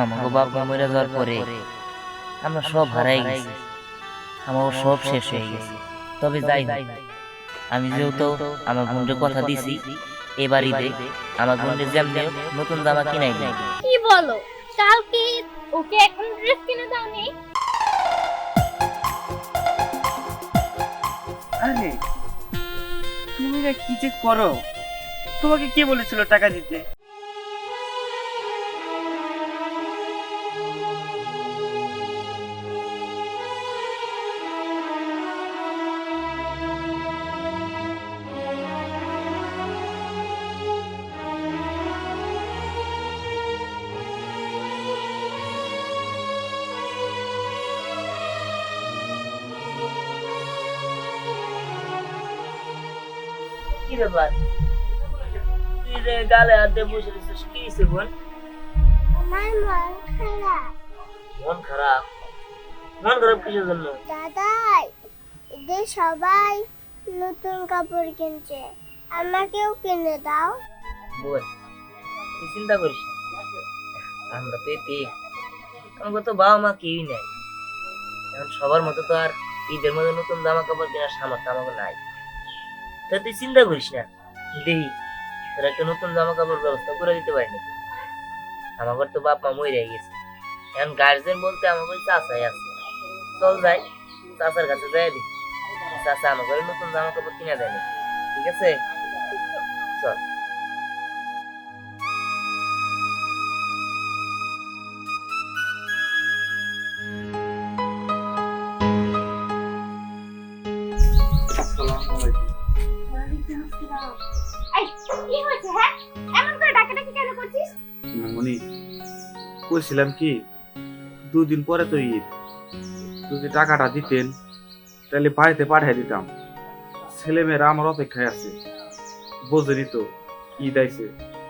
আমাকে বাপ মা মরে যাওয়ার পরে আমরা সব হারাই গেছি, আমার সব শেষ হয়ে গেছে। তবে যাই হোক, আমি যেহেতু আমার বোনকে কথা দিছি এবার ঈদে আমার বোনকে যেমনি নতুন জামা কিনাই দিই। কি বলো, কালকে ওকে এখন ড্রেস কিনে দাওনি? আরে তুমি না কি যে করো, তোমাকে কে বলেছিল টাকা দিতে? কি ব্যাপার, তুই যে গালে হাত দিয়ে বসে রয়েছিস, কি হয়েছে বোন? আমার মন খারাপ। মন খারাপ? মন খারাপ কিসের জন্য? দাদাই, এদের সবাই নতুন কাপড় কিনছে, আমাকেও কিনে দাও। বোন তুই চিন্তা করিস না, আমরা তো এতে আমাকে তো বাবা মা কেউই নেই। এখন সবার মতো তো আর ঈদের মধ্যে নতুন জামা কাপড় কেনার সামর্থ্য আমাকে নাই। তা তুই চিন্তা করিস না, দেখি তোর একটা নতুন জামা কাপড় ব্যবস্থা করে দিতে পারি নাকি। আমার তো বাপ মা মরে গেছে, এখন গার্জেন বলতে আমার ওই চাচাই আছে। চল যাই, চাচার কাছে যাই দি, চাচা আমার ঘরে নতুন জামা কাপড় কিনে দেয় নাকি। ঠিক আছে, চল। এই কি হয়েছে? হ্যাঁ, এমন করে ডাকাডাকি কেন করছিস? মামনি কইছিলাম কি, দুদিন পরে তো ঈদ, যদি টাকাটা দিতেন তাহলে বাড়িতে পাঠিয়ে দিতাম। ছেলেমেয়েরা আমার অপেক্ষায় আছে, বোঝেনি তো ঈদ আইছে,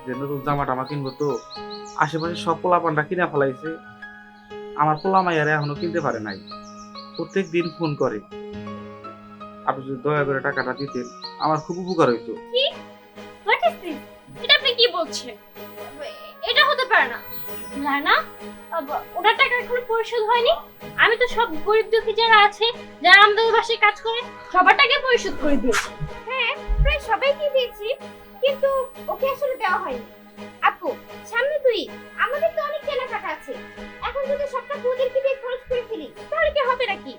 যে নতুন জামা টামা কিনবো, তো আশেপাশে সব পোলাপানটা কিনে ফেলাইছে, আমার পোলা মাইয়ারে এখনো কিনতে পারে নাই। প্রত্যেক দিন ফোন করে, আপনি যদি দয়া করে টাকাটা দিতেন আমার খুব উপকার হইতো। কি? What is this? এটা আপনি কি বলছেন? এটা হতে পারে না। না না, ওটার টাকা এখনো পরিশোধ হয়নি। আমি তো সব গরিব দুঃখী যারা আছে, যারা আমাদের বাসায় কাজ করে, সবার টাকা পরিশোধ করে দিয়েছি। হ্যাঁ, প্রায় সবাইকে দিয়েছি, কিন্তু ওকে আসলে দেওয়া হয়নি। আপু, সামনে তুই, আমাদের তো অনেক কেনাকাটা আছে, এখন যদি সবটা ওদেরকে দিয়ে খরচ করে ফেলি তাহলে কি হবে নাকি?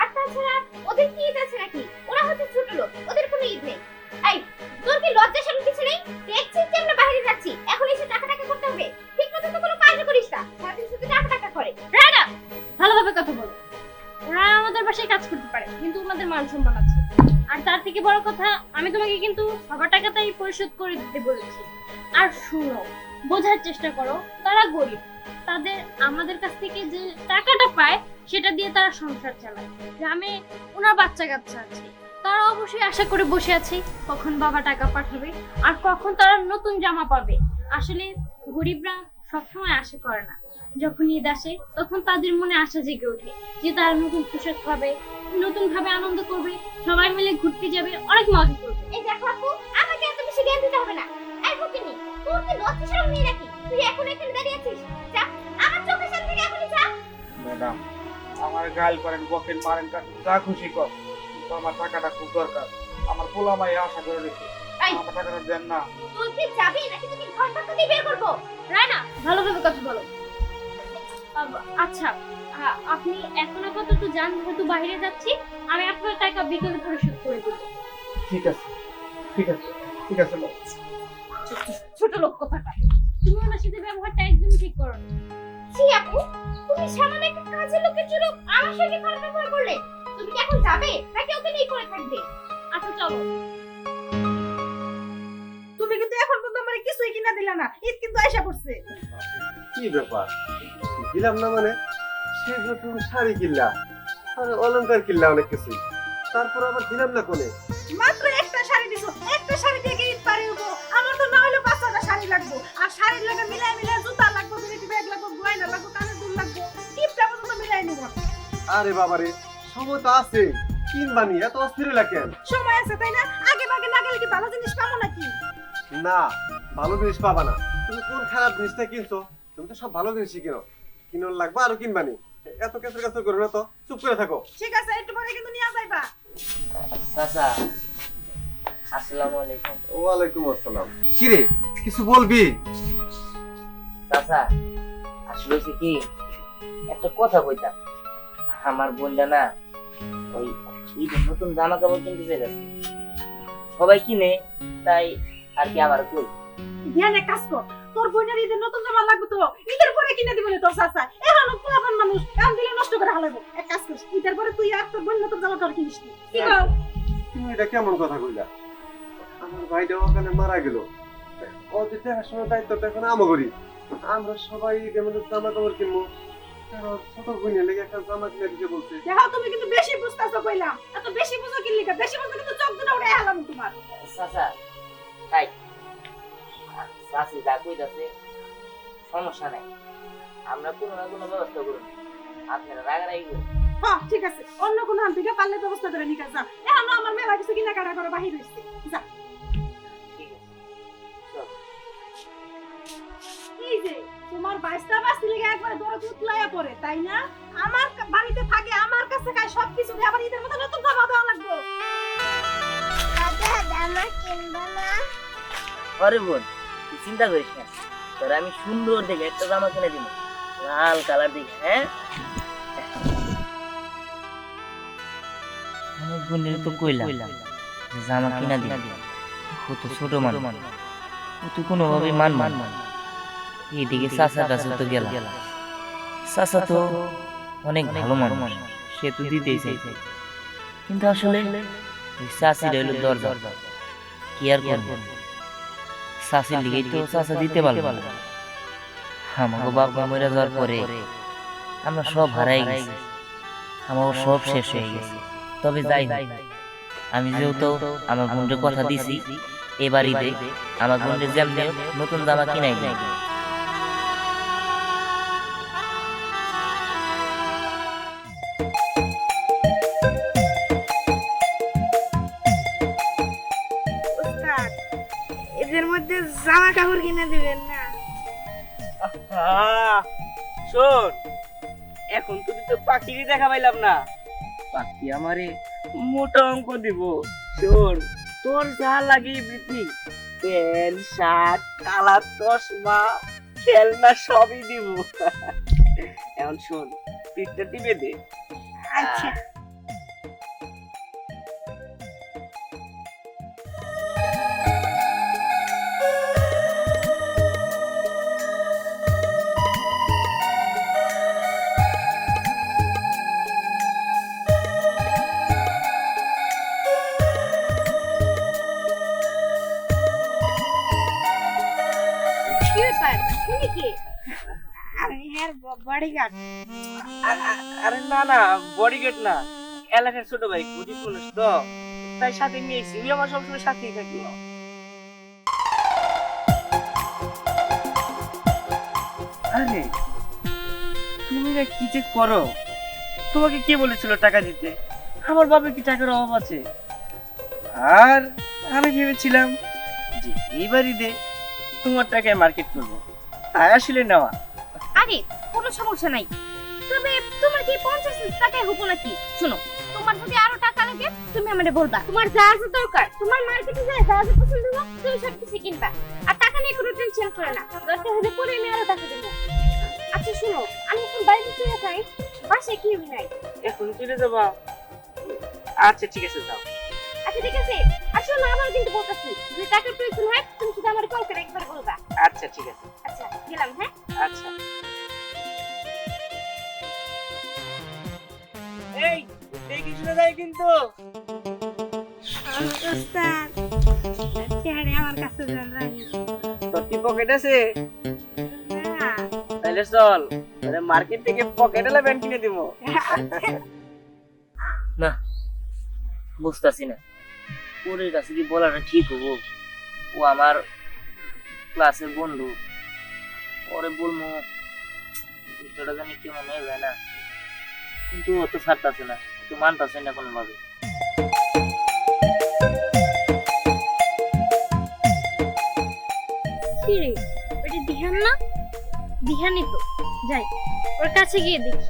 আর তাছাড়া ওদের কি ঈদ আছে নাকি? ওরা হচ্ছে ছোট লোক, ওদের কোনো ঈদ নেই। এই, তোর কি লজ্জা শরম কিছু নেই? দেখছিস যে আমরা বাইরে যাচ্ছি, এখন এসে টাকা টাকা করতে হবে? ঠিক মতো তো কোনো কাজও করিস না, সারাদিন শুধু টাকা টাকা করে। রানা, ভালোভাবে কথা বল। ওরা আমাদের বাসায় কাজ করতে পারে, কিন্তু ওনাদের মান সম্মান আছে। আর তার থেকে বড় কথা, আমি তোমাকে কিন্তু সবার টাকাটাই পরিশোধ করে দিতে বলেছি। আর শুনো, বোঝার চেষ্টা করো, তারা গরিব, তাদের আমাদের কাছ থেকে যে টাকাটা পায় সেটা দিয়ে তারা সংসার চালায়। গ্রামে ওনার বাচ্চা কাচ্চা আছে, তারা অবশ্যই আশা করে বসে আছে কখন বাবা টাকা পাঠাবে আর কখন তারা নতুন জামা পাবে। আসলে গরিবরা সবসময় আশা করে না, যখন ঈদ আসে তখন তাদের মনে আশা জেগে ওঠে যে তারা নতুন পোশাক পাবে, নতুন ভাবে আনন্দ করবে, সবাই মিলে ঘুরতে যাবে, অনেক মজা করবে। এই দেখো আপু, আমাকে এত বেশি জ্ঞান দিতে হবে না। এই ফকিনি, তোর কি লজ্জা শরম নেই নাকি? তুই এখন এখানে দাঁড়িয়ে আছিস, যা আমার চোখের সামনে থেকে এখনই যা। ম্যাডাম, আমার গাল করেন, বকেন, মারেন, কাটেন, যা খুশি কর, কিন্তু আমার টাকাটা খুব দরকার। আমার পোলা মাই আশা করে রেখে, আমার টাকাটা দেন না। তুই কি যাবি নাকি তোকে ঘর থেকে দিয়ে বের করব? রানা, ভালোভাবে কথা বলো। আচ্ছা, আপনি এখন আপাতত যান, যেহেতু বাইরে যাচ্ছি, আমি আপনার টাকা বিকেলে পরিশোধ করে দেব। ঠিক আছে, ঠিক আছে, ঠিক আছে ম্যাম। ছোট লোক কথাটা, তুমি ওনার সাথে ব্যবহারটা একদম ঠিক করো না। জি আপু, তুমি সামান্য একটা কাজের লোকের জন্য আমার সাথে খারাপ ব্যবহার করলে। তুমি কি এখন যাবে নাকি ওকে নিয়ে করে থাকবে? আচ্ছা চলো। তুমি কিন্তু এখন পর্যন্ত আমার কিছুই কিনা দিলা না, ঈদ কিন্তু আয়সা পড়ছে। কি ব্যাপার, দিলাম না মানে? সেগুলো তুমি শাড়ি কিনলা, আর অলংকার কিনলা, অনেক কিছু, তারপর আবার দিলাম না কোনে? মাত্র একটা শাড়ি দিছো, একটা শাড়ি দিয়ে কি ঈদ পারি হবো? আমার তো না হলে 5-6টা শাড়ি লাগবে, আর শাড়ির লাগে মিলাই মিলাই জুতা লাগবে, বিলেটি ব্যাগ লাগবে, গয়না লাগবে, কানের দুল লাগবে, টিপটা পর্যন্ত মিলাই নিব। আরে বাবারে, সময় তো আছে, কিনবানি, এত অস্থির কেন? সময় আছে তাই না? আগে ভাগে না গেলে কি ভালো জিনিস পাবো নাকি? না, ভালো জিনিস পাবা না। তুমি কোন খারাপ জিনিসটা কিনছো তুমি তো সব ভালো জিনিসই কিনো, কিনো লাগবে আরো কিনবানি। এত কেসের কাছে করো না তো, চুপ করে থাকো। ঠিক আছে, একটু পরে কিন্তু নিয়ে যাইবা। চাচা আসসালামু আলাইকুম। ওয়ালাইকুম আসসালাম। কি রে, কিছু বলবি? চাচা আসলে হচ্ছে কি, একটা কথা কইতাম। আমার বোনটা না ওই ঈদের নতুন জামা কাপড় কিনতে চাইছে, সবাই কিনে, তাই আর কি আমার কই। ধ্যানে কাজ কর, তোর বোনের ঈদের নতুন জামা লাগবে তো ঈদের পরে কিনে দিব না তোর চাচা। এখন পোলাপান মানুষ এখন দিলে নষ্ট করে হালাবো। এক কাজ কর, ঈদের পরে তুই আর তোর বোন নতুন জামা কাপড় কিনিস নি। কি কও? তুমি এটা কেমন কথা কইলা? আমার ভাইটা ওখানে মারা গেল, ওদের দেখাশোনার দায়িত্বটা এখন আমাগরি। আমরা সবাই যেমন জামা কাপড় কিনবো, কারণ ছোট বোনের লেগে একটা জামা কিনে দিতে বলছে। দেখো তুমি কিন্তু বেশি বুঝতাছো কইলাম। এত বেশি বুঝো কি লিখা? বেশি বুঝো কিন্তু চোখ দুটো উড়ে হালাবো তোমার। চাচা তাই চাচি যা কইতাছে সমস্যা নাই, আমরা কোনো না কোনো ব্যবস্থা করব, আপনারা রাগারাগি করুন। হ্যাঁ ঠিক আছে, অন্য কোনো হান থেকে পারলে ব্যবস্থা করে নিকা যা। এখন আমার মেলা কিছু কিনা কাটা করে বাহির হইছে। যা। ঠিক আছে চল। এই যে তোমার বাইশটা বাসি লেগে একবারে দৌড়ে উতলাইয়া পড়ে, তাই না? আমার বাড়িতে থাকে, আমার কাছে খায় সবকিছু, আবার ঈদের মধ্যে নতুন জামা দেওয়া লাগবে। দাদা জামা কিনবো না? আরে বোন তুই চিন্তা করিস না, তোর আমি সুন্দর দেখে একটা জামা কিনে দিব, লাল কালার দেখে। হ্যাঁ আমার বোনের তো কইলাম যে জামা কিনা দিই, ও তো ছোট মানুষ, ও তো কোনোভাবে মান এইদিকে চাচার কাছে তো গেলাম, চাচা তো অনেক ভালো মানুষ, সে তো দিতেই চাইছে, কিন্তু আসলে ওই চাচির হইলো দরজা, কি আর করবো, চাচির লিগেই তো চাচা দিতে পারলো না। আমাকে বাপ মা মরে যাওয়ার পরে আমরা সব হারাই গেছি, আমার সব শেষ হয়ে গেছে। তবে যাই হোক, আমি যেহেতু আমার বোনকে কথা দিছি, এবার ঈদে আমার বোনকে যেমনি নতুন জামা কিনাই দিই। উস্তাদ, এদের মধ্যে জামা কাপড় কিনে দিবেন না? শোন, এখন তো তুই তো পাখিরই দেখা পাইলাম না, পাখি আমারে মোটা অঙ্ক দিব। শোন, তোর যা লাগে বৃদ্ধি, প্যান্ট শার্ট কালার চশমা খেলনা সবই দিব। এখন শোন, পিঠটা টিপে দে। আচ্ছা। কি ব্যাপার? তুমি কি? আমি এর বডিগার্ড। আরে না না, বডিগার্ড না, এলাকার ছোট ভাই, গরিব মানুষ তো, তাই সাথে নিয়েছি, ওই আমার সবসময় সাথেই থাকি। আরে তুমি না কি যে করো, তোমাকে কে বলেছিল টাকা দিতে? আমার বাবার কি টাকার অভাব আছে? আর আমি ভেবেছিলাম যে এইবারই দে তোমার টাকায় মার্কেট করবো, তাই আসলে নেওয়া। আরে কোনো সমস্যা নাই, তবে তোমার কি 50 টাকায় হবো নাকি? শোনো, তোমার যদি আরো টাকা লাগে তুমি আমারে বলবা, তোমার যা যা দরকার, তোমার মার্কেটে যায় যা যা পছন্দ হবে তুমি সব কিছু কিনবা, আর টাকা নিয়ে কোনো টেনশন করে না, দরকার হলে পরে আমি আরো টাকা দেবো। আচ্ছা শোনো, আমি এখন বাইরে চলে যাই, বাসায় কেউ নাই। এখন চলে যাবা? আচ্ছা ঠিক আছে, যাও। আচ্ছা ঠিক আছে, আর শোনো আমার কিন্তু বলতেছি, যদি টাকার প্রয়োজন হয় তুমি শুধু আমার কল করে একবার বলবা। আচ্ছা ঠিক আছে। আচ্ছা গেলাম, হ্যাঁ? আচ্ছা। এই দেখি শুনে যাই কিন্তু। উস্তাদ, চেহারা আমার কাছে জান রাখি তোর কি পকেট আছে? না। তাহলে চল, তাহলে মার্কেট থেকে পকেট এলা প্যান্ট কিনে দিব। না বুঝতেছি না, ওর কাছে কি বলাটা ঠিক হবো? ও আমার ক্লাসের বন্ধু, ওরে বলবো বিষয়টা জানি কেমন হয়ে যায় না, কিন্তু ও তো ছাড়তেছে না, ও তো মানতেছে না কোনোভাবে। কি রে, এটা দিহান না? দিহানি তো, যাই ওর কাছে গিয়ে দেখি।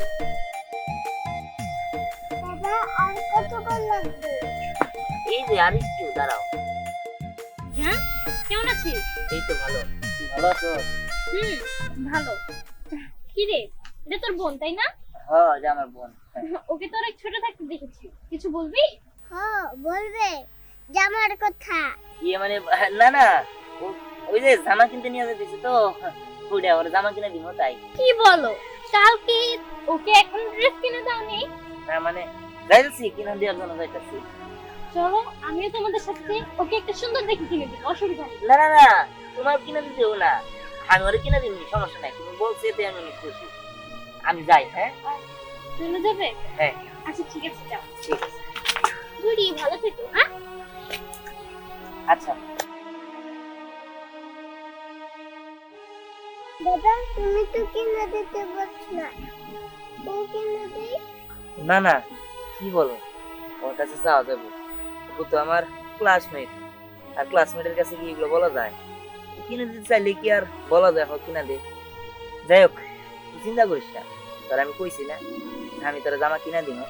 দাদা আর কতক্ষণ লাগবে? এই যে আর একটু দাঁড়াও। হ্যাঁ, কেমন আছিস? এই তো ভালো। তুই ভালো আছো? ভালো। কি রে, এটা তোর বোন তাই না? হ্যাঁ, এটা আমার বোন। ওকে তো অনেক ছোট থাকতে দেখেছি, কিছু বলবি? হ্যাঁ বলবে, জামার কথা। ইয়ে মানে না না, ওই যে জামা কিনতে নিয়ে যেতেছি তো, ওইটা ওর জামা কিনে দিব তাই। কি বলো, কালকে ওকে এখন ড্রেস কিনে দাওনি? না মানে যাইতেছি, কিনে দেওয়ার জন্য যাইতেছি। চলো আমিও তোমাদের সাথে ওকে একটা সুন্দর দেখে কিনে দিই, অসুবিধা নেই। না না না, তোমার কিনে দিতেও না, আমি ওরে কিনে দিবি, সমস্যা নাই। তুমি বলছো এতে আমি অনেক খুশি। আমি যাই। হ্যাঁ চলে যাবে? হ্যাঁ আচ্ছা ঠিক আছে, যাও। ঠিক আছে। বুড়ি ভালো থেকো। হ্যাঁ, আচ্ছা দাদা তুমি তো কিনে দিতে বলছো না, ও কিনে দিই। না না, কি বলো, ওর কাছে চাওয়া যাবে? ও তো আমার ক্লাসমেট, আর ক্লাসমেটের কাছে কি এগুলো বলা যায়? ও কিনে দিতে চাইলে কি আর বলা যায় হোক কিনা দে? যাই হোক, তুই চিন্তা করিস না, তোর আমি কইছি না আমি তোর জামা কিনা দিব,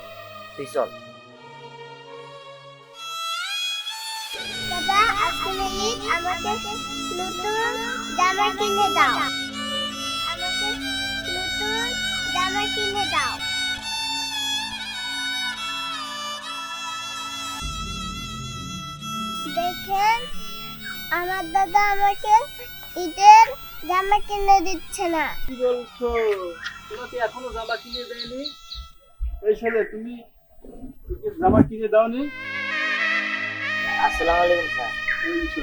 তুই চল। দাদা আজকে ঈদ, আমাকে নতুন জামা কিনে দাও। আমাকে নতুন জামা কিনে দাও। দেখেন, আমার দাদা আমাকে ঈদের জামা কিনে দিচ্ছে না। কি বলছো? তোমাকে এখনো জামা কিনে দেয়নি? এই ছেলে, তুমি তোকে জামা কিনে দাওনি? আসসালামু আলাইকুম স্যার। এই তো।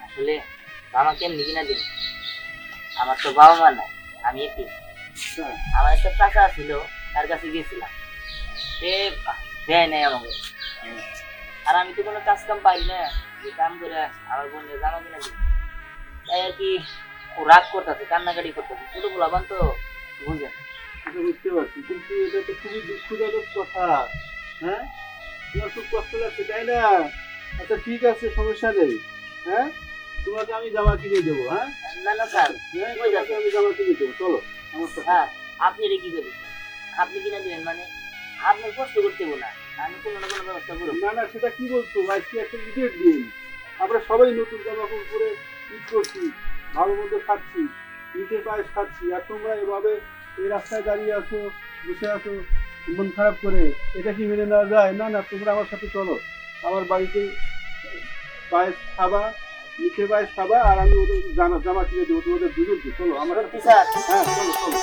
আসলে জামা কেমনি কিনা দিন, আমার তো বাবা মা নাই, আমি এটি। হ্যাঁ। আমার একটা টাকা ছিল, তার কাছে গেছিলাম, সে দেয় নাই আমাকে। আর আমি তো কোনো কাজ কাম পাই না, যে কাম করে আমার বোনের জামা কিনা দিই। তাই আর কি ও রাগ করতেছে, কান্নাকাটি করতেছে, ছোট পোলাপান তো বুঝে না। এটা বুঝতে পারছি, কিন্তু এটা তো খুবই দুঃখজনক কথা। হ্যাঁ, তোমার খুব কষ্ট লাগছে তাই না? আচ্ছা ঠিক আছে, সমস্যা নেই। হ্যাঁ, তোমাকে আমি জামা কিনে দেবো। হ্যাঁ, না না স্যার, হ্যাঁ, তোমাকে আমি জামা কিনে দেবো, চলো আমার সাথে। স্যার আপনি এটা কি করেছেন? আপনি কিনা দিবেন মানে আপনার কষ্ট করতে হবে না, আমি কোনো না কোনো ব্যবস্থা করবো। না না, সেটা কি বলছো? আজকে একটা ঈদের দিন, আমরা সবাই নতুন জামা কাপড় পরে ঈদ করছি, ভালো মন্দ খাচ্ছি, ঈদের পায়েস খাচ্ছি, আর তোমরা এভাবে এই রাস্তায় দাঁড়িয়ে আছো, বসে আছো মন খারাপ করে, এটা কি মেনে নেওয়া যায়? না না, তোমরা আমার সাথে চলো, আমার বাড়িতে পায়েস খাবা, মিঠে পায়েস খাবা, আর আমি ওদের জামা কিনে দেবো তোমাদের দুজনকে। চলো আমার সাথে। স্যার হ্যাঁ চলো চলো।